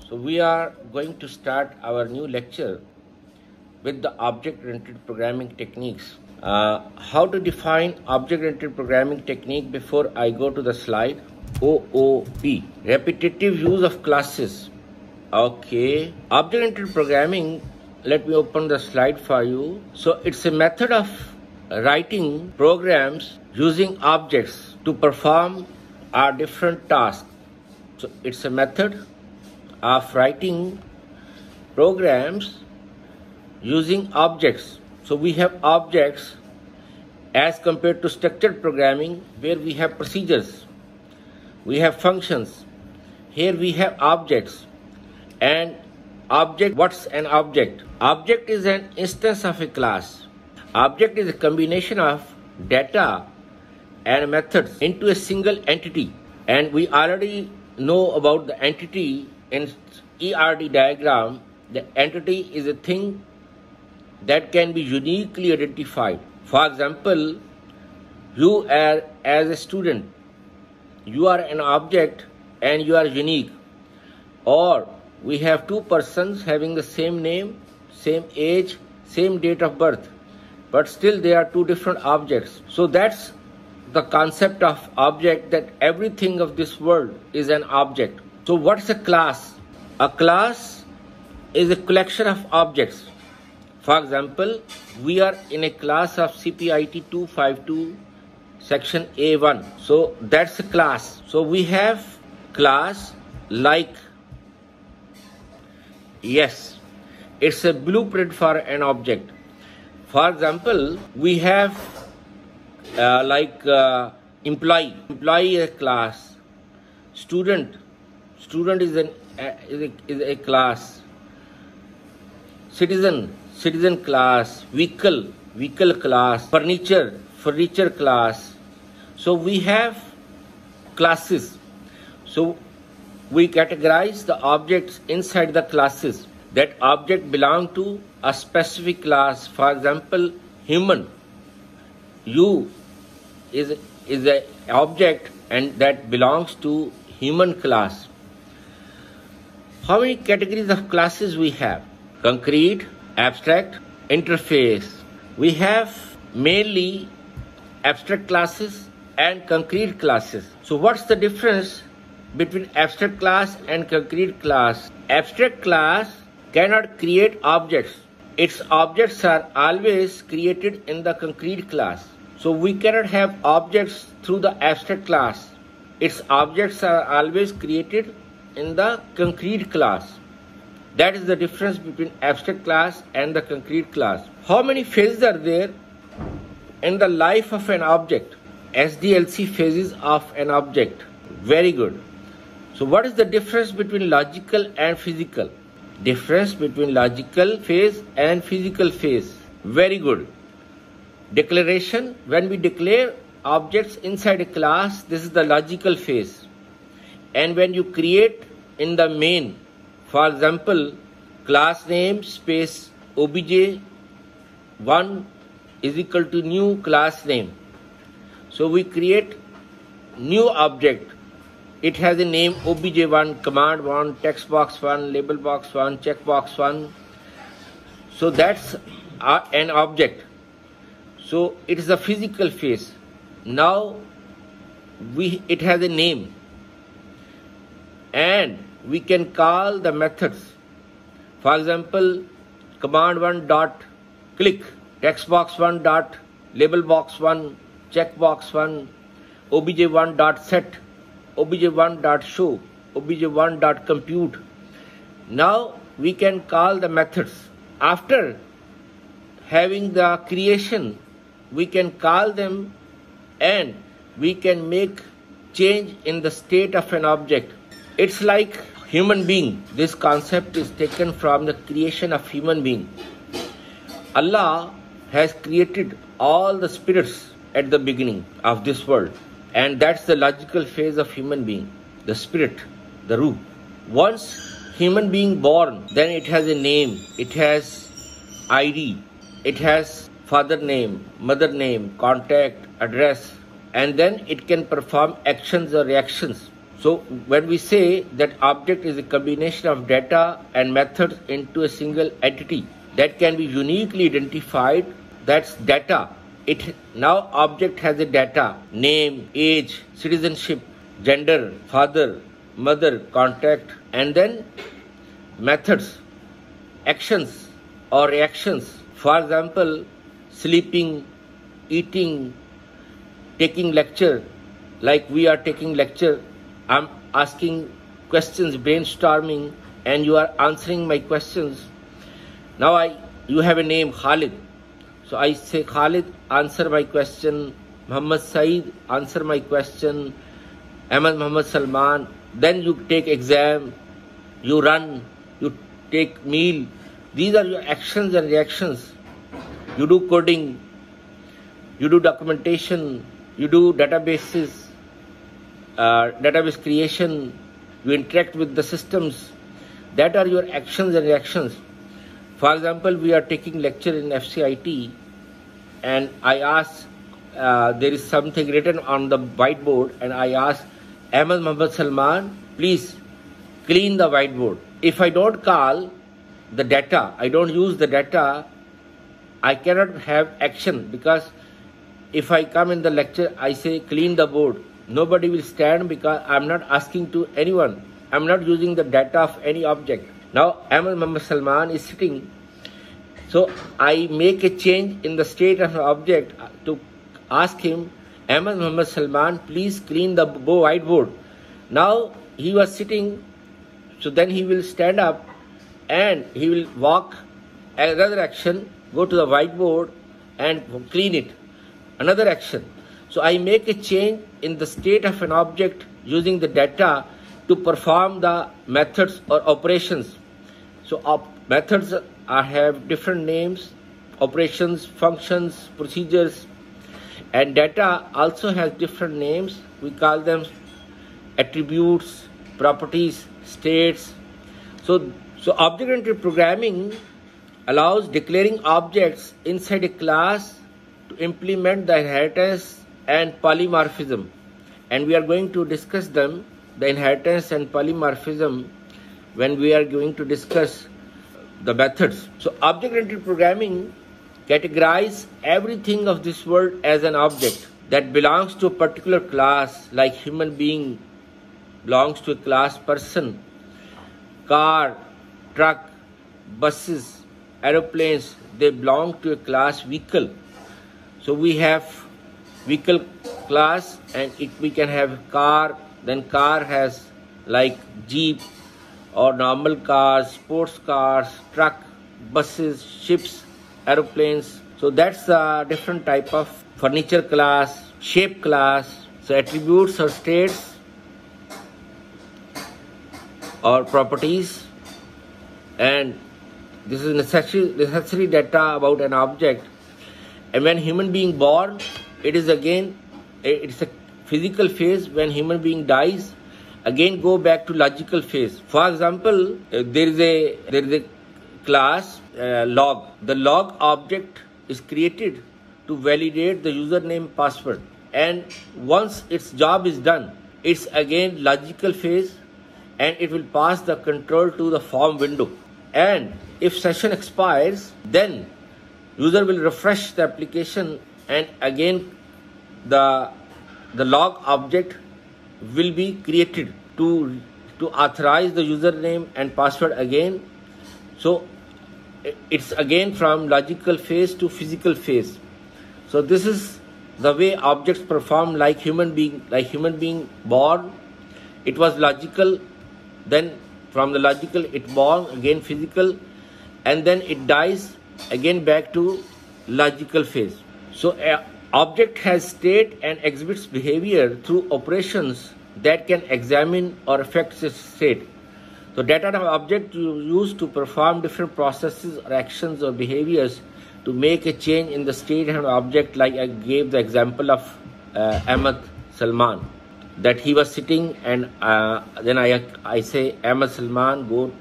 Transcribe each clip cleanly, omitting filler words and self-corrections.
So we are going to start our new lecture with the object-oriented programming techniques. How to define object-oriented programming technique before I go to the slide. OOP, repetitive use of classes. Okay, object-oriented programming, let me open the slide for you. So it's a method of writing programs using objects to perform a different task. So it's a method of writing programs using objects. So we have objects as compared to structured programming where we have procedures, we have functions. Here we have objects. And object, what's an object? Object is an instance of a class. Object is a combination of data and methods into a single entity. And we already know about the entity in ERD diagram. The entity is a thing that can be uniquely identified. For example, you are as a student, you are an object and you are unique. Or we have two persons having the same name, same age, same date of birth, but still they are two different objects. So that's the concept of object, that everything of this world is an object. So what's a class? A class is a collection of objects. For example, we are in a class of CPIT 252 section A1. So that's a class. So we have class like, yes, it's a blueprint for an object. For example, we have employee. Employee is a class. Student is a class. Citizen class. Vehicle class. Furniture class. So we have classes. So we categorize the objects inside the classes. That object belong to a specific class. For example, human. You is an object and that belongs to human class. How many categories of classes we have? Concrete, abstract, interface. We have mainly abstract classes and concrete classes. So what's the difference between abstract class and concrete class? Abstract class cannot create objects. Its objects are always created in the concrete class. So we cannot have objects through the abstract class. Its objects are always created in the concrete class. That is the difference between abstract class and the concrete class. How many phases are there in the life of an object? SDLC phases of an object. Very good. So what is the difference between logical and physical? Difference between logical phase and physical phase. Very good. Declaration. When we declare objects inside a class, this is the logical phase. And when you create in the main, for example, class name space obj1 is equal to new class name. So we create new object. It has a name obj1, command 1, text box 1, label box 1, checkbox 1. So that's an object. So it is a physical phase. Now it has a name and we can call the methods. For example, command 1 dot click, text box 1 dot label box 1, checkbox 1, obj1 dot set, obj1 dot show, obj1 dot compute. Now we can call the methods. After having the creation, we can call them and we can make change in the state of an object. It's like human being. This concept is taken from the creation of human being. Allah has created all the spirits at the beginning of this world. And that's the logical phase of human being. The spirit, the ruh. Once human being born, then it has a name. It has ID. It has father name, mother name, contact, address. And then it can perform actions or reactions. So when we say that object is a combination of data and methods into a single entity that can be uniquely identified, that's data. Now object has a data, name, age, citizenship, gender, father, mother, contact, and then methods, actions or reactions. For example, sleeping, eating, taking lecture. Like we are taking lecture, I'm asking questions, brainstorming, and you are answering my questions. Now you have a name, Khalid. So I say, Khalid, answer my question. Muhammad Saeed, answer my question. Ahmad Muhammad Salman. Then you take exam, you run, you take meal. These are your actions and reactions. You do coding, you do documentation, you do databases, database creation, you interact with the systems. That are your actions and reactions. For example, we are taking lecture in FCIT, and I ask, there is something written on the whiteboard, and I ask Ahmad Muhammad Salman, please clean the whiteboard. If I don't call the data, I don't use the data, I cannot have action, because if I come in the lecture, I say clean the board, nobody will stand because I'm not asking to anyone. I'm not using the data of any object. Now Ahmad Muhammad Salman is sitting. So I make a change in the state of an object to ask him, Ahmad Muhammad Salman, please clean the whiteboard. Now he was sitting, so then he will stand up and he will walk another action, go to the whiteboard and clean it. Another action. So I make a change in the state of an object using the data to perform the methods or operations. So methods have different names, operations, functions, procedures, and data also has different names. We call them attributes, properties, states. So object-oriented programming allows declaring objects inside a class to implement the inheritance and polymorphism. And we are going to discuss them, the inheritance and polymorphism, when we are going to discuss the methods. So object-oriented programming categorizes everything of this world as an object that belongs to a particular class, like human being belongs to a class person, car, truck, buses, aeroplanes, they belong to a class vehicle. So we have vehicle class, and we can have car, then car has like jeep or normal cars, sports cars, truck, buses, ships, aeroplanes. So that's a different type of furniture class, shape class. So attributes or states or properties, and this is necessary data about an object. And when human being born, it's a physical phase. When human being dies, again go back to logical phase. For example, there is a class log. The log object is created to validate the username password, and once its job is done, it's again logical phase, and it will pass the control to the form window. And if session expires, then user will refresh the application, and again the log object will be created to authorize the username and password again. So it's again from logical phase to physical phase. So this is the way objects perform like human being born. It was logical, then from the logical it born, again physical, and then it dies, again back to logical phase. So an object has state and exhibits behavior through operations that can examine or affect its state. So data of object you use to perform different processes or actions or behaviors to make a change in the state of an object, like I gave the example of Ahmad Salman, that he was sitting, and then I say, Ahmad Salman, go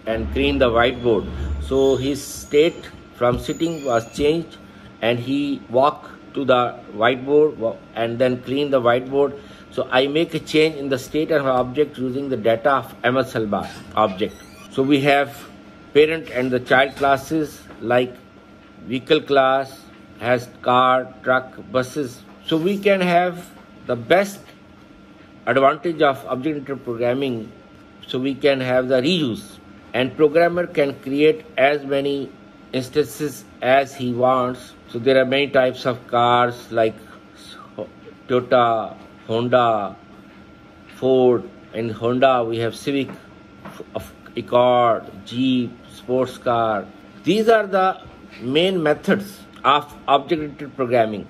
and clean the whiteboard. So his state from sitting was changed, and he walked to the whiteboard and then clean the whiteboard. So I make a change in the state of an object using the data of MSL object. So we have parent and the child classes, like vehicle class has car, truck, buses. So we can have the best advantage of object-oriented programming. So we can have the reuse, and programmer can create as many instances as he wants. So there are many types of cars like Toyota, Honda, Ford. In Honda we have Civic, Accord, Jeep, sports car. These are the main methods of object-oriented programming.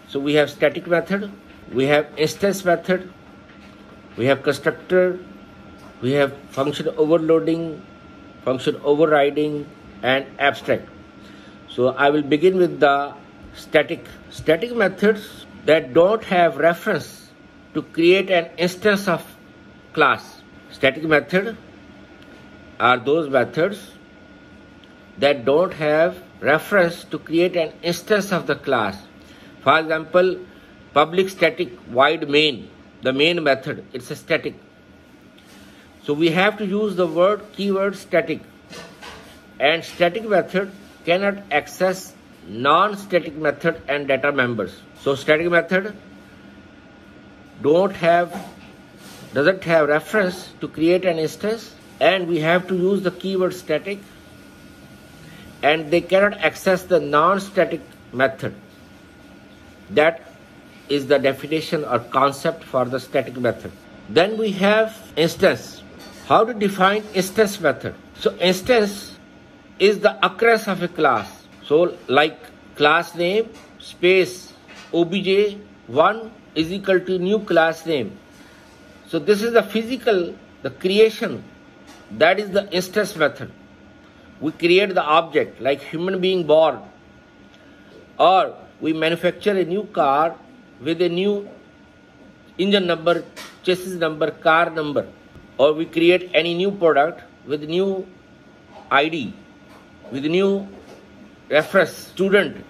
So we have static method, we have instance method, we have constructor, we have function overloading, function overriding, and abstract. So I will begin with the static methods that don't have reference to create an instance of class. Static method are those methods that don't have reference to create an instance of the class. For example, public static void main, the main method, it's a static. So we have to use the keyword static, and static method cannot access non-static method and data members. So static method doesn't have reference to create an instance, and we have to use the keyword static, and they cannot access the non-static method. That is the definition or concept for the static method. Then we have instance. How to define instance method? So instance is the occurrence of a class. So like class name space obj1 is equal to new class name. So this is the physical, the creation, that is the instance method. We create the object like human being born, or we manufacture a new car with a new engine number, chassis number, car number, or we create any new product with new ID, with new reference,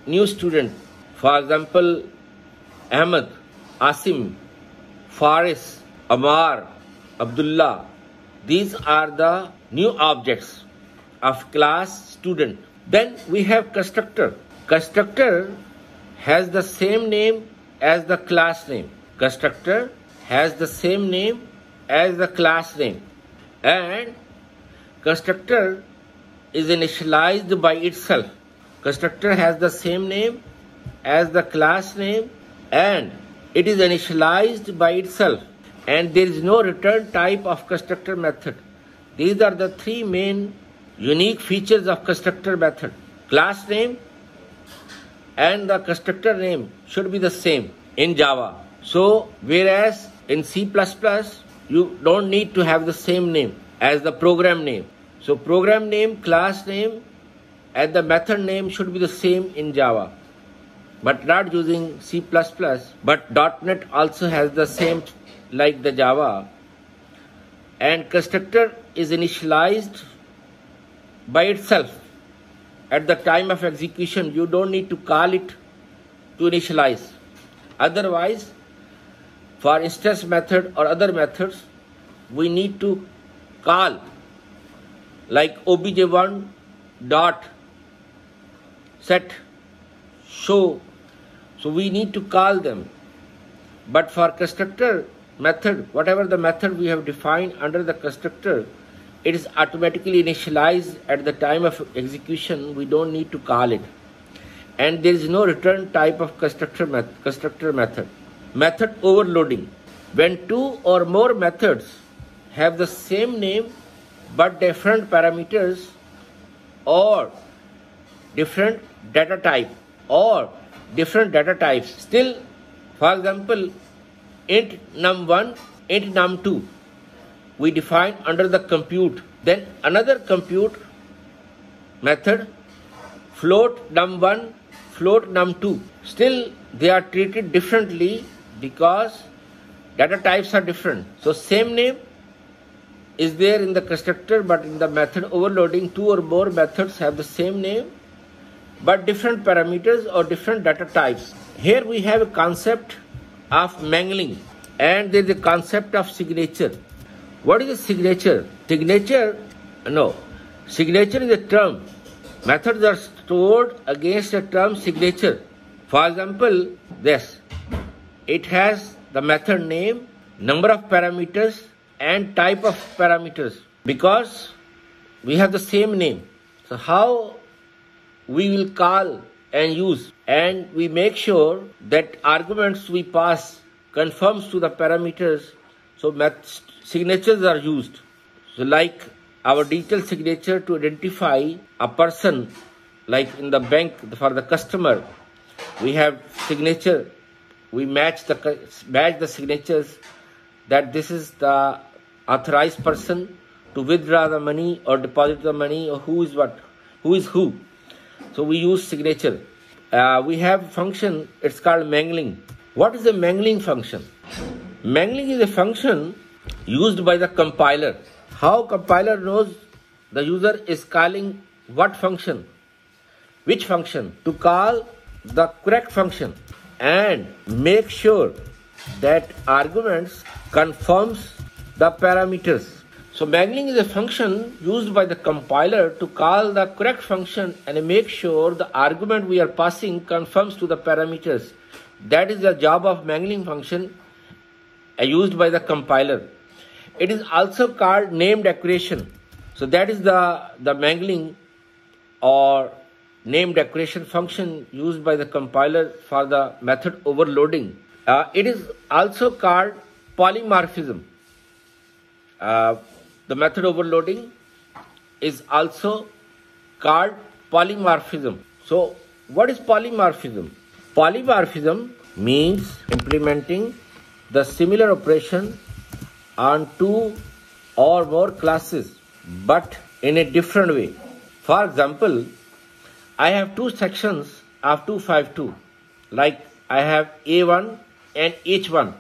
new student. For example, Ahmed, Asim, Faris, Amar, Abdullah. These are the new objects of class student. Then we have constructor. Constructor has the same name as the class name. Constructor has the same name as the class name, and constructor is initialized by itself. Constructor has the same name as the class name, and it is initialized by itself, and there is no return type of constructor method. These are the three main unique features of constructor method. Class name and the constructor name should be the same in Java. So whereas in C++, you don't need to have the same name as the program name. So program name, class name, and the method name should be the same in Java, but not using C++. But .NET also has the same like the Java. And constructor is initialized by itself. At the time of execution, you don't need to call it to initialize. Otherwise, for instance method or other methods, we need to call like obj1 dot set show. So we need to call them. But for constructor method, whatever the method we have defined under the constructor, it is automatically initialized at the time of execution. We don't need to call it. And there is no return type of constructor method. Method overloading. When two or more methods have the same name but different parameters or different data type or different data types. Still, for example, int num1, int num2, we define under the compute. Then another compute method, float num1, float num2. Still, they are treated differently because data types are different. So same name is there in the constructor, but in the method overloading, two or more methods have the same name but different parameters or different data types. Here we have a concept of mangling, And there is a concept of signature. What is a signature? Signature is a term. Methods are stored against a term signature. For example, this. It has the method name, number of parameters, and type of parameters, because we have the same name. So how we will call and use, and we make sure that arguments we pass conforms to the parameters. So signatures are used. So like our digital signature to identify a person, like in the bank for the customer, we have signature. We match the signatures that this is the authorized person to withdraw the money or deposit the money, or who is who. So we use signature. We have function, it's called mangling. What is a mangling function? Mangling is a function used by the compiler. How compiler knows the user is calling what function, which function, to call the correct function and make sure that arguments conforms the parameters. So mangling is a function used by the compiler to call the correct function and make sure the argument we are passing conforms to the parameters. That is the job of mangling function used by the compiler. It is also called name decoration. So that is the mangling or name decoration function used by the compiler for the method overloading. It is also called polymorphism. The method overloading is also called polymorphism. So what is polymorphism? Polymorphism means implementing the similar operation on two or more classes, but in a different way. For example, I have two sections of 252, like I have A1 and H1,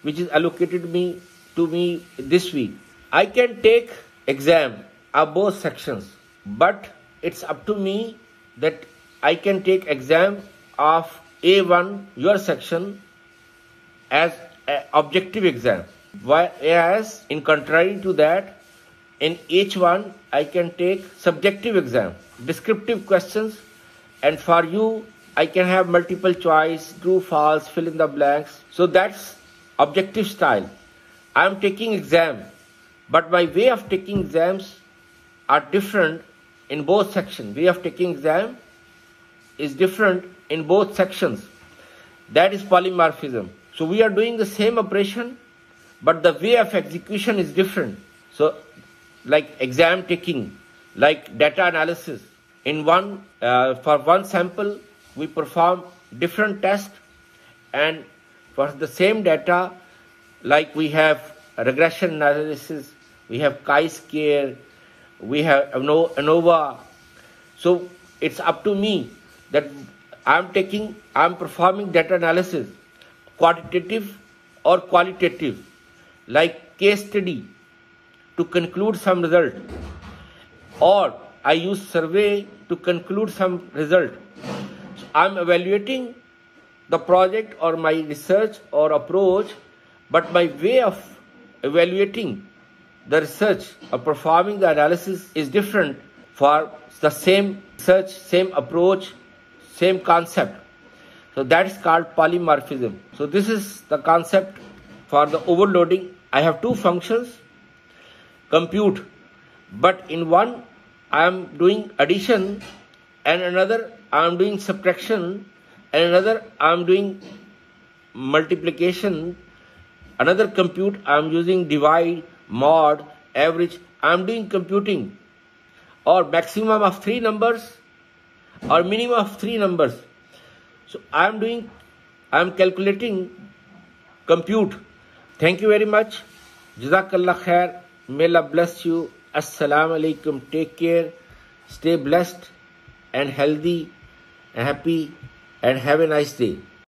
which is allocated to me this week. I can take exam of both sections, but it's up to me that I can take exam of A1, your section, as an objective exam. Whereas, in contrary to that, in H1, I can take subjective exam, descriptive questions, and for you, I can have multiple choice, true, false, fill in the blanks. So that's objective style. I am taking exam, but my way of taking exams are different in both sections. Way of taking exam is different in both sections. That is polymorphism. So we are doing the same operation, but the way of execution is different. So like exam taking, like data analysis. For one sample, we perform different tests, and for the same data, like we have regression analysis, we have chi-square, we have ANOVA. So it's up to me that I'm performing data analysis, quantitative or qualitative, like case study to conclude some result, or I use survey to conclude some result. So I'm evaluating the project or my research or approach, but my way of evaluating the research or performing the analysis is different for the same research, same approach, same concept. So that is called polymorphism. So this is the concept for the overloading. I have two functions, compute, but in one I am doing addition, and another I am doing subtraction, and another I am doing multiplication. Another compute I am using divide, mod, average. I am doing computing, or maximum of 3 numbers or minimum of 3 numbers. So I am calculating compute. Thank you very much. Jazakallah khair. May Allah bless you. Assalamu alaikum. Take care. Stay blessed and healthy and happy, and have a nice day.